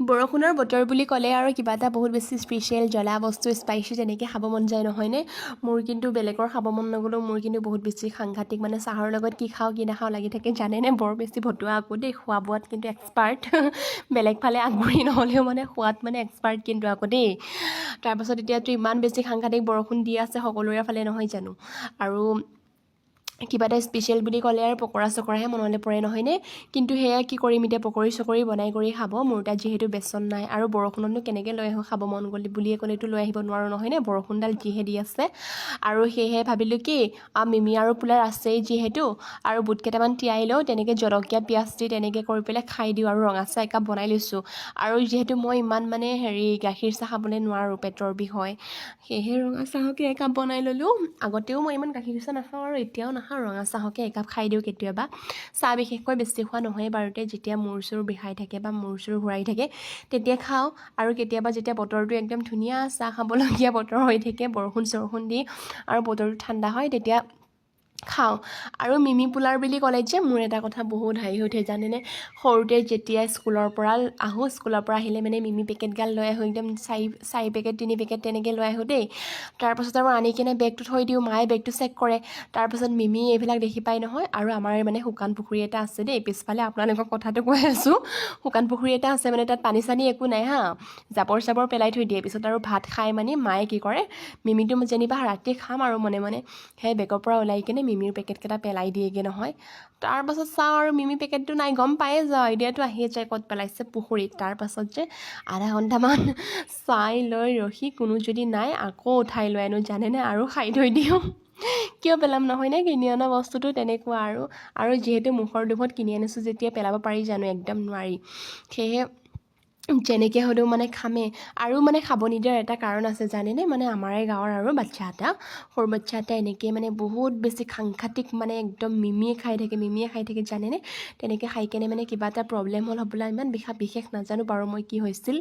বৰষুণৰ বতৰ বুলি ক'লে আৰু কিবা এটা বহুত বেছি স্পেচিয়েল জ্বলা বস্তু স্পাইচি তেনেকৈ খাব মন যায় নহয়নে মোৰ কিন্তু বেলেগৰ খাব মন নগ'লেও মোৰ কিন্তু বহুত বেছি সাংঘাতিক মানে চাহৰ লগত কি খাওঁ কি নাখাওঁ লাগি থাকে জানেনে বৰ বেছি ভতুৱা আকৌ দেই খোৱা বোৱাত কিন্তু এক্সপাৰ্ট বেলেগ ফালে আগবাঢ়ি নহ'লেও মানে খোৱাত মানে এক্সপাৰ্ট কিন্তু আকৌ দেই তাৰপাছত এতিয়াতো ইমান বেছি সাংঘাতিক বৰষুণ দি আছে সকলোৰে ফালে নহয় জানো আৰু কিবা এটা স্পেচিয়েল বুলি ক'লে আৰু পকৰা চকৰাহে মনলৈ পৰে নহয়নে কিন্তু সেয়া কি কৰিম এতিয়া পকৰি চকৰি বনাই কৰি খাব মোৰ তাত যিহেতু বেচন নাই আৰু বৰষুণতনো কেনেকৈ লৈ আহোঁ খাব মন গ'লে বুলিয়ে ক'লেতো লৈ আহিব নোৱাৰোঁ নহয়নে বৰষুণডাল যিহে দি আছে আৰু সেয়েহে ভাবিলোঁ কি মিমি আৰু পোলাৰ আছেই যিহেতু আৰু বুট কেইটামান তিয়াই লওঁ তেনেকৈ জলকীয়া পিঁয়াজ দি তেনেকৈ কৰি পেলাই খাই দিওঁ আৰু ৰঙা চাহ একাপ বনাই লৈছোঁ আৰু যিহেতু মই ইমান মানে গাখীৰ চাহ খাবলৈ নোৱাৰোঁ পেটৰ বিষ হয় সেয়েহে ৰঙা চাহকে একাপ বনাই ল'লোঁ আগতেও মই ইমান গাখীৰ চাহ নাখাওঁ আৰু এতিয়াও নাখাওঁ ৰঙা চাহকে একাপ খাই দিওঁ কেতিয়াবা চাহ বিশেষকৈ বেছি খোৱা নহয় বাৰুতে যেতিয়া মূৰ চুৰ বিষাই থাকে বা মূৰ চুৰ ঘূৰাই থাকে তেতিয়া খাওঁ আৰু কেতিয়াবা যেতিয়া বতৰটো একদম ধুনীয়া চাহ খাবলগীয়া বতৰ হৈ থাকে বৰষুণ চৰষুণ দি আৰু বতৰটো ঠাণ্ডা হয় তেতিয়া খাওঁ আৰু মিমি পোলাৰ বুলি ক'লে যে মোৰ এটা কথা বহুত হাঁহি উঠে জানেনে সৰুতে যেতিয়া স্কুলৰ পৰা আহোঁ স্কুলৰ পৰা আহিলে মানে মিমি পেকেটগাল লৈ আহোঁ একদম চাৰি পেকেট 3 পেকেট তেনেকৈ লৈ আহোঁ দেই তাৰপাছত আৰু আনি কিনে বেগটো থৈ দিওঁ মায়ে বেগটো চেক কৰে তাৰপাছত মিমি এইবিলাক দেখি পাই নহয় আৰু আমাৰ মানে শুকান পুখুৰী এটা আছে দেই পিছফালে আপোনালোকক কথাটো কৈ আছোঁ শুকান পুখুৰী এটা আছে মানে তাত পানী চানী একো নাই হা জাবৰ চাবৰ পেলাই থৈ দিয়ে পিছত আৰু ভাত খাই মানে মায়ে কি কৰে মিমিটো যেনিবা ৰাতি খাম আৰু মনে মনে সেই বেগৰ পৰা ওলাই কিনে মিমিৰ পেকেটকেইটা পেলাই দিয়েগৈ নহয় তাৰপাছত চাওঁ আৰু মিমি পেকেটটো নাই গম পায়ে যাওঁ আইডিয়াটো আহিয়ে যায় ক'ত পেলাইছে পুখুৰীত তাৰপাছত যে আধা ঘণ্টামান চাই লৈ ৰখি কোনো যদি নাই আকৌ উঠাই লৈ আনো জানেনে আৰু খাই থৈ দিওঁ কিয় পেলাম নহয়নে কিনি অনা বস্তুটো তেনেকুৱা আৰু যিহেতু মুখৰ লোভত কিনি আনিছোঁ যেতিয়া পেলাব পাৰি জানো একদম নোৱাৰি সেয়েহে যেনেকৈ হ'লেও মানে খামেই আৰু মানে খাব নিদিয়াৰ এটা কাৰণ আছে জানেনে মানে আমাৰে গাঁৱৰ আৰু বাচ্ছা এটা সৰু বাচ্ছা এটা এনেকৈ মানে বহুত বেছি সাংঘাতিক মানে একদম মিমিয়ে খাই থাকে জানেনে তেনেকৈ খাই কেনে মানে কিবা এটা প্ৰব্লেম হ'ল হ'বলা ইমান বিশেষ নাজানো বাৰু মই কি হৈছিল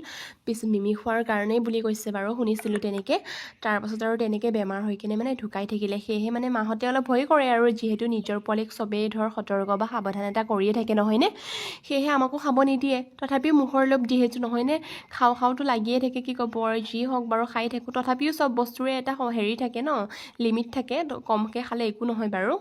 মিমি খোৱাৰ কাৰণেই বুলি কৈছে বাৰু শুনিছিলোঁ তেনেকৈ তাৰপাছত আৰু তেনেকৈ বেমাৰ হৈ কিনে মানে ঢুকাই থাকিলে সেয়েহে মানে মাহঁতে অলপ ভয় কৰে আৰু যিহেতু নিজৰ পোৱালিক চবেই ধৰ সতৰ্ক বা সাৱধান এটা কৰিয়ে থাকে নহয়নে সেয়েহে আমাকো খাব নিদিয়ে তথাপিও মুখৰ লোভ যিহেতু নহয়নে খাওঁতো লাগিয়ে থাকে কি ক'ব আৰু যি হওক বাৰু খাই থাকোঁ তথাপিও চব বস্তুৰে এটা হেৰি থাকে ন লিমিট থাকে কমকৈ খালে একো নহয় বাৰু